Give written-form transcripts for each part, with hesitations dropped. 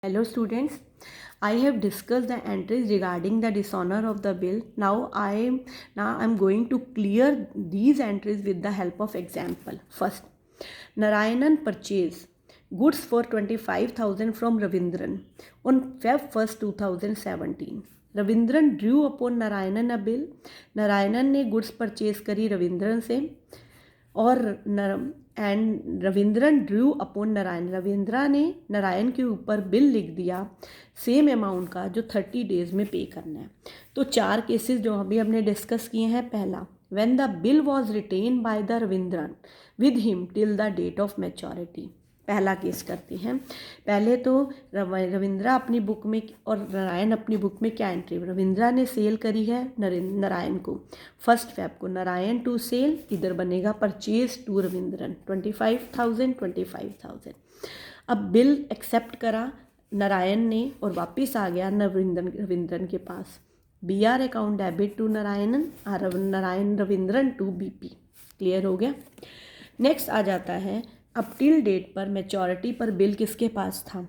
Hello students, I have discussed the entries regarding the dishonor of the bill. Now I am going to clear these entries with the help of example. First, Narayanan purchased goods for 25,000 from Ravindran on Feb 1st 2017. Ravindran drew upon Narayanan a bill. Narayanan ने goods purchase करी रविंद्रन से और and Ravindran drew upon Narayan, Ravindra ने नारायण के ऊपर bill लिख दिया same amount का जो 30 डेज में पे करना है। तो 4 केसेस जो अभी हमने डिस्कस किए हैं। पहला, when the bill was written by the Ravindran with him till the date of maturity. पहला केस करते हैं। पहले तो रविंद्रा अपनी बुक में और नारायण अपनी बुक में क्या एंट्री, रविंद्रा ने सेल करी है नारायण को 1 फेब को, नारायण टू सेल, इधर बनेगा परचेज टू रविंद्रन 25,000। अब बिल एक्सेप्ट करा नारायण ने और वापस आ गया रविंद्रन के पास। BR account debit to Narayan Ravindran to BP। Clear हो गया। नेक्स्ट आ जाता है, अब टिल डेट पर मैच्योरिटी पर बिल किसके पास था,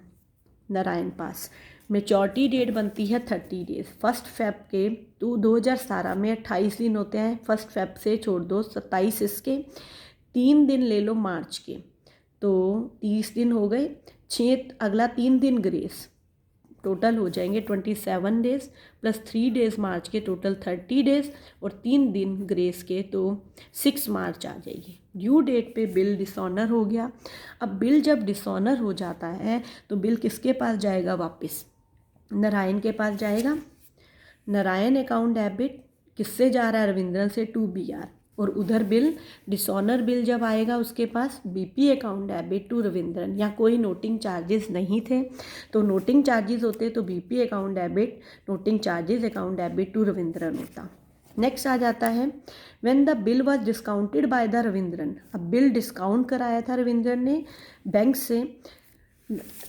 नारायण पास। मैच्योरिटी डेट बनती है 30 डेज 1 फेब के, तो 2017 में 28 दिन होते हैं। 1 फेब से छोड़ दो 27 इसके, 3 दिन ले लो मार्च के, तो 30 दिन हो गए। 6 अगला 3 दिन ग्रेस, टोटल हो जाएंगे 27 डेज प्लस 3 डेज मार्च के, टोटल 30 डेज और 3 दिन ग्रेस के, तो 6 मार्च आ जाएगी। ड्यू डेट पे बिल डिसऑनर हो गया। अब बिल जब डिसऑनर हो जाता है तो बिल किसके पास जाएगा वापस, नारायण के पास जाएगा। नारायण अकाउंट डेबिट किससे जा रहा है, रविंद्रन से टू BR, और उधर बिल डिसऑनर बिल जब आएगा उसके पास BP account debit to Ravindran. या कोई नोटिंग चार्जेस नहीं थे, तो नोटिंग चार्जेस होते तो BP account debit noting charges account debit to Ravindran होता। नेक्स्ट आ जाता है, when the bill was discounted by the Ravindran. अब बिल डिस्काउंट कराया था रविंद्रन ने बैंक से,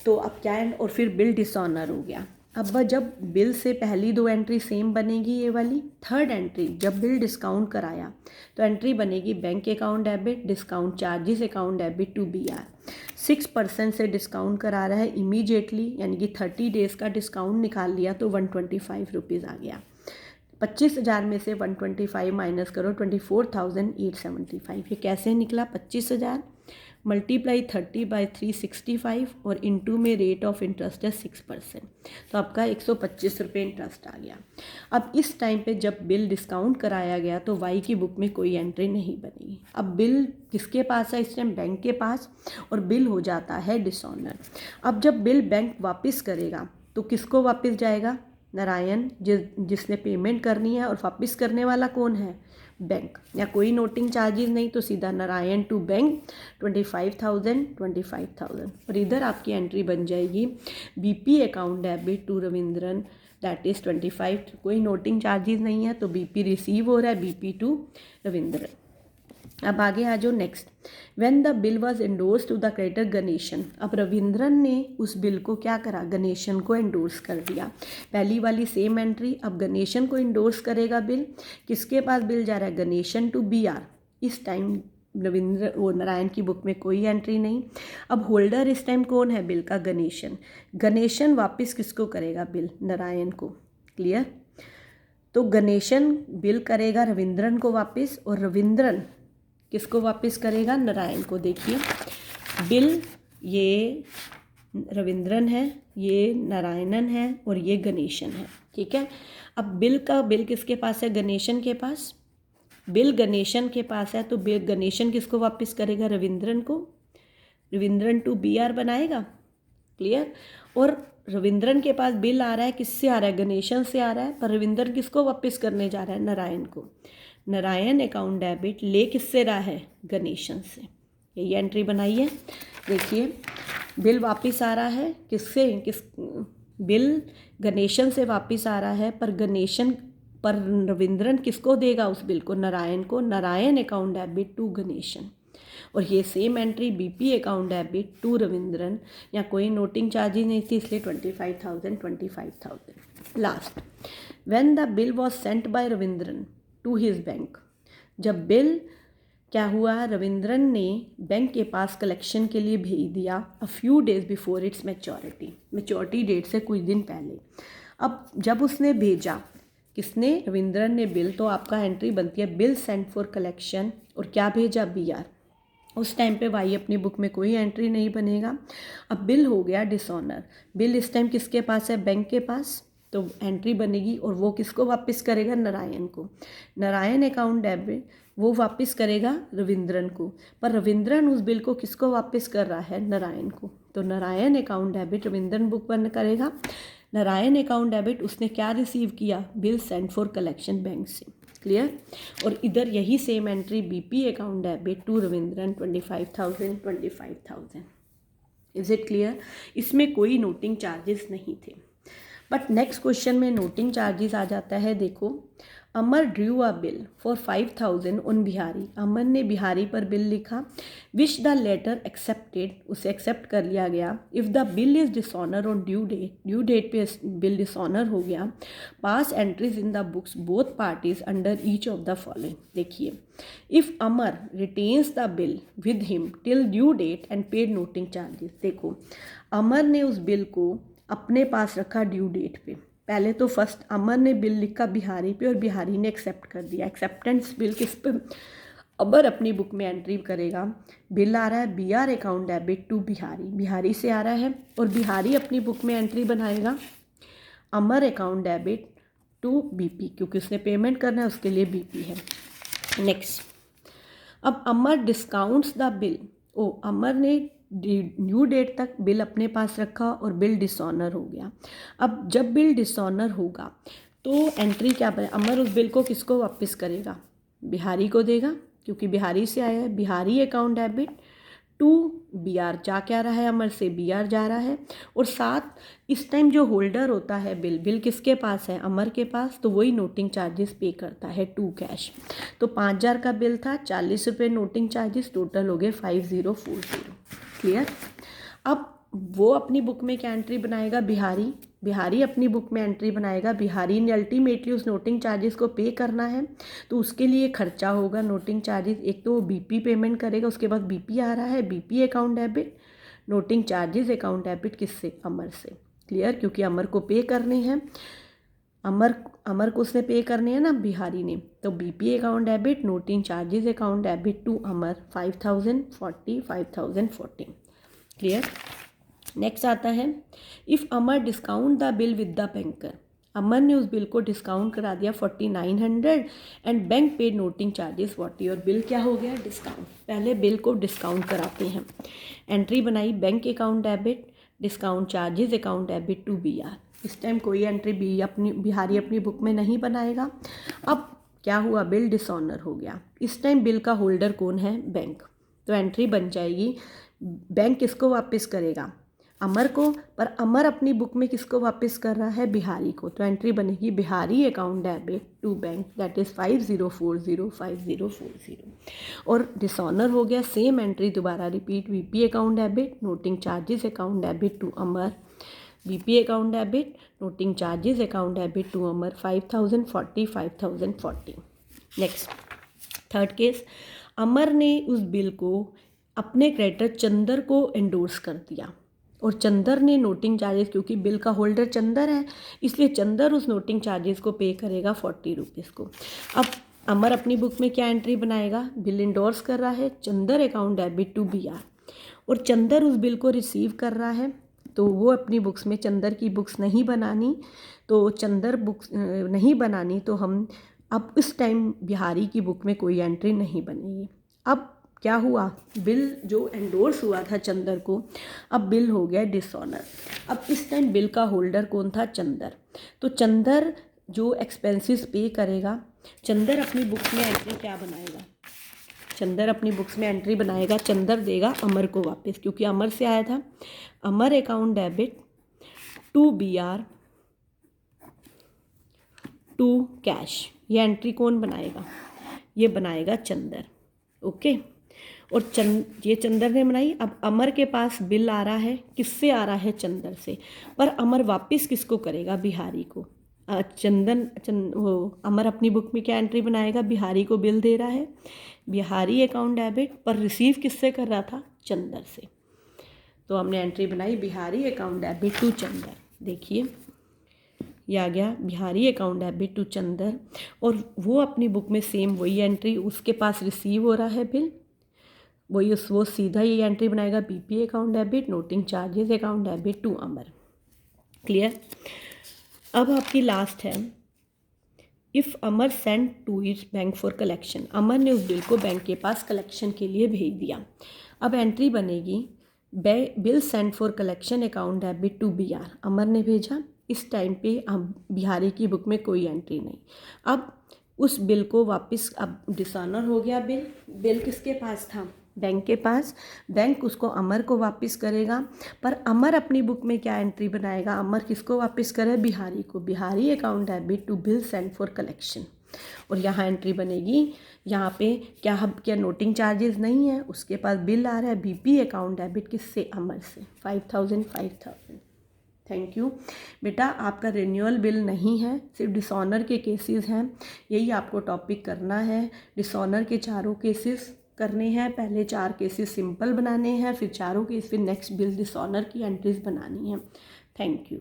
तो अब क्या है, और फिर बिल डिसऑनर हो गया। अब जब बिल से पहली 2 एंट्री सेम बनेगी, ये वाली थर्ड एंट्री जब बिल डिस्काउंट कराया तो एंट्री बनेगी bank account debit discount charges account debit to BR। 6% से डिस्काउंट करा रहा है इमीडिएटली, यानी कि 30 डेज़ का डिस्काउंट निकाल लिया तो 125 रुपीज़ आ गया। 25,000 में से 125 माइनस करो 24,875। ये कैसे निकला, 25,000 मल्टीप्लाई 30/365 और इनटू में रेट ऑफ इंटरेस्ट है 6%, तो आपका 125 रुपये इंटरेस्ट आ गया। अब इस टाइम पे जब बिल डिस्काउंट कराया गया तो वाई की बुक में कोई एंट्री नहीं बनी। अब बिल किसके पास है इस टाइम, बैंक के पास, और बिल हो जाता है डिसऑनर। अब जब बिल बैंक वापस करेगा तो किसको वापस जाएगा, नारायण जिसने पेमेंट करनी है, और वापस करने वाला कौन है, बैंक। या कोई नोटिंग चार्जेस नहीं, तो सीधा नारायण टू बैंक 25,000 और इधर आपकी एंट्री बन जाएगी BP account debit to Ravindran that is 25। कोई नोटिंग चार्जेस नहीं है तो BP रिसीव हो रहा है, BP टू रविंद्रन। अब आगे आ जाओ। Next, when the bill was endorse to the creditor Ganesan. अब रविंद्रन ने उस बिल को क्या करा, गणेशन को एंडोर्स कर दिया। पहली वाली सेम एंट्री, अब गणेशन को एंडोर्स करेगा बिल, किसके पास बिल जा रहा है, गणेशन टू BR। इस टाइम नारायण की बुक में कोई एंट्री नहीं। अब होल्डर इस टाइम कौन है बिल का, गणेशन। गणेशन वापस किसको करेगा बिल, नारायण को। क्लियर। तो गणेशन बिल करेगा रविंद्रन को वापस, और रविंद्रन किसको वापस करेगा, नारायण को। देखिए बिल ये रविंद्रन है, ये नारायणन है और ये गणेशन है। ठीक है। अब बिल किसके पास है, गणेशन के पास। बिल गणेशन के पास है तो बिल गणेशन किसको वापस करेगा, रविंद्रन को। रविंद्रन टू BR बनाएगा। क्लियर। और रविंद्रन के पास बिल आ रहा है, किससे आ रहा है, गणेशन से आ रहा है, पर रविंद्रन किसको वापस करने जा रहा है, नारायण को। नारायण अकाउंट डेबिट ले किससे रहा है, गणेशन से। यही एंट्री बनाई है। देखिए बिल वापस आ रहा है बिल गणेशन से वापस आ रहा है, पर रविंद्रन किसको देगा उस बिल को, नारायण को। Narayan account debit to Ganesan, और ये same entry BP account debit to Ravindran. या कोई नोटिंग चार्जेस नहीं थी इसलिए 25,000। Last, when the bill was sent by Ravindran to his bank. जब बिल क्या हुआ, रविंद्रन ने बैंक के पास कलेक्शन के लिए भेज दिया a few days before its maturity date से कुछ दिन पहले। अब जब उसने भेजा, किसने, रविंद्रन ने बिल, तो आपका एंट्री बनती है बिल सेंट फॉर कलेक्शन, और क्या भेजा, BR। उस टाइम पे वाई अपनी बुक में कोई एंट्री नहीं बनेगा। अब बिल हो गया डिसऑनर, बिल इस टाइम किसके पास है, बैंक के पास, तो एंट्री बनेगी और वो किसको वापस करेगा, नारायण को। नारायण अकाउंट डेबिट वो वापस करेगा रविंद्रन को, पर रविंद्रन उस बिल को किसको वापस कर रहा है, नारायण को। तो Narayan account debit Ravindran book पर करेगा। नारायण अकाउंट डेबिट उसने क्या रिसीव किया, bill send for collection bank से। क्लियर। और इधर यही same entry BP account debit to Ravindran 25,000। Is it clear. इसमें कोई नोटिंग चार्जेस नहीं थे। बट नेक्स्ट क्वेश्चन में नोटिंग चार्जेस आ जाता है। देखो, Amar drew a bill for 5,000 on Bihari. Amar ने बिहारी पर बिल लिखा, विच द लेटर एक्सेप्टेड, उसे एक्सेप्ट कर लिया गया। If the bill is dishonour on due date पे बिल डिसऑनर हो गया, pass entries in the books both parties under each of the following. देखिए, if Amar retains the bill with him till due date and paid noting charges. देखो, अमर ने उस bill को अपने पास रखा ड्यू डेट पे। पहले तो फर्स्ट अमर ने बिल लिखा बिहारी पे और बिहारी ने एक्सेप्ट कर दिया। एक्सेप्टेंस बिल किस पे, अमर अपनी बुक में एंट्री करेगा। बिल आ रहा है BR account debit to Bihari, Bihari से आ रहा है, और बिहारी अपनी बुक में एंट्री बनाएगा अमर अकाउंट डेबिट टू BP, क्योंकि उसने पेमेंट करना है, उसके लिए BP है। नेक्स्ट, अब अमर डिस्काउंट्स द बिल। अमर ने ड्यू डेट तक बिल अपने पास रखा और बिल डिसऑनर हो गया। अब जब बिल डिसऑनर होगा तो एंट्री क्या बने, अमर उस बिल को किसको वापस करेगा, बिहारी को देगा, क्योंकि बिहारी से आया है। Bihari account debit to BR, जा क्या रहा है, अमर से BR जा रहा है। और साथ इस टाइम जो होल्डर होता है बिल किसके पास है, अमर के पास, तो वही नोटिंग चार्जेस पे करता है टू कैश। तो 5,000 का बिल था, 40 रुपये नोटिंग चार्जेस, टोटल हो गए 5040। क्लियर। अब वो अपनी बुक में क्या एंट्री बनाएगा, बिहारी अपनी बुक में एंट्री बनाएगा। बिहारी ने अल्टीमेटली उस नोटिंग चार्जेस को पे करना है, तो उसके लिए खर्चा होगा नोटिंग चार्जेस। एक तो वो BP पेमेंट करेगा, उसके बाद BP आ रहा है, BP account debit, noting charges account debit किससे, अमर से। क्लियर, क्योंकि अमर को पे करने हैं, अमर को उसने पे करने हैं ना बिहारी ने, तो BP account debit, noting charges account debit to Amar 5,040। Clear. Next आता है, if Amar discount the bill with the banker. Amar ने उस बिल को डिस्काउंट करा दिया 4,900 and bank paid noting charges 40, और बिल क्या हो गया, डिस्काउंट। पहले बिल को डिस्काउंट कराते हैं। एंट्री बनाई bank account debit, discount charges account debit to BR। इस टाइम कोई एंट्री बिहारी अपनी बुक में नहीं बनाएगा। अब क्या हुआ, बिल डिसऑनर हो गया। इस टाइम बिल का होल्डर कौन है, बैंक। तो एंट्री बन जाएगी, बैंक किसको वापस करेगा, अमर को, पर अमर अपनी बुक में किसको वापस कर रहा है, बिहारी को। तो एंट्री बनेगी Bihari account debit to bank, that is 5040। और डिसऑनर हो गया, सेम एंट्री दोबारा repeat, BP account debit, noting charges account debit to Amar, BP account debit, noting charges account debit to Amar 5,040। Next, third case, Amar ने उस बिल को अपने creditor Chandar को endorse कर दिया, और चंदर ने नोटिंग चार्जेस, क्योंकि बिल का होल्डर चंदर है, इसलिए चंदर उस नोटिंग चार्जेस को पे करेगा 40 रुपीज़ को। अब अमर अपनी बुक में क्या एंट्री बनाएगा, बिल इंडोर्स कर रहा है Chander account debit to BR, और चंदर उस बिल को रिसीव कर रहा है, तो वो अपनी बुक्स में, चंदर की बुक्स नहीं बनानी, तो चंदर बुक्स नहीं बनानी, तो हम अब इस टाइम बिहारी की बुक में कोई एंट्री नहीं बनेगी। अब क्या हुआ, बिल जो एंडोर्स हुआ था चंदर को, अब बिल हो गया डिसऑनर। अब इस टाइम बिल का होल्डर कौन था, चंदर। तो चंदर जो एक्सपेंसेस पे करेगा, चंदर अपनी बुक्स में एंट्री क्या बनाएगा, चंदर अपनी बुक्स में एंट्री बनाएगा, चंदर देगा अमर को वापस, क्योंकि अमर से आया था। Amar account debit to BR to cash, ये एंट्री कौन बनाएगा, ये बनाएगा चंदर। ओके, और ये चंदर ने बनाई। अब अमर के पास बिल आ रहा है, किससे आ रहा है, चंदर से, पर अमर वापस किसको करेगा, बिहारी को। अमर अपनी बुक में क्या एंट्री बनाएगा, बिहारी को बिल दे रहा है, बिहारी अकाउंट डेबिट, पर रिसीव किससे कर रहा था, चंदर से। तो हमने एंट्री बनाई Bihari account debit to Chander. देखिए ये आ गया Bihari account debit to Chander, और वो अपनी बुक में सेम वही एंट्री, उसके पास रिसीव हो रहा है बिल, वो सीधा ये एंट्री बनाएगा BP account debit, noting charges account debit to Amar. Clear. अब आपकी लास्ट है, if Amar send to its bank for collection, Amar ने उस बिल को बैंक के पास कलेक्शन के लिए भेज दिया। अब एंट्री बनेगी bill send for collection account debit to B R, Amar ने भेजा, इस टाइम पे अब बिहारी की बुक में कोई एंट्री नहीं। अब उस बिल को वापस, अब डिसऑनर हो गया बिल किसके पास था, बैंक के पास, बैंक उसको अमर को वापस करेगा, पर अमर अपनी बुक में क्या एंट्री बनाएगा, अमर किसको वापस करे, बिहारी को, Bihari account debit to bill send for collection. और यहाँ एंट्री बनेगी, यहाँ पे क्या नोटिंग चार्जेस नहीं है, उसके पास बिल आ रहा है बीपी अकाउंट डेबिट किससे, अमर से, 5000। थैंक यू बेटा। आपका रिन्यूअल बिल नहीं है, सिर्फ डिसऑनर के केसेस हैं, यही आपको टॉपिक करना है। डिसऑनर के चारों केसेस करने हैं, पहले 4 केसेस सिंपल बनाने हैं, फिर चारों केस, फिर नेक्स्ट बिल डिसऑनर की एंट्रीज बनानी है। Thank you.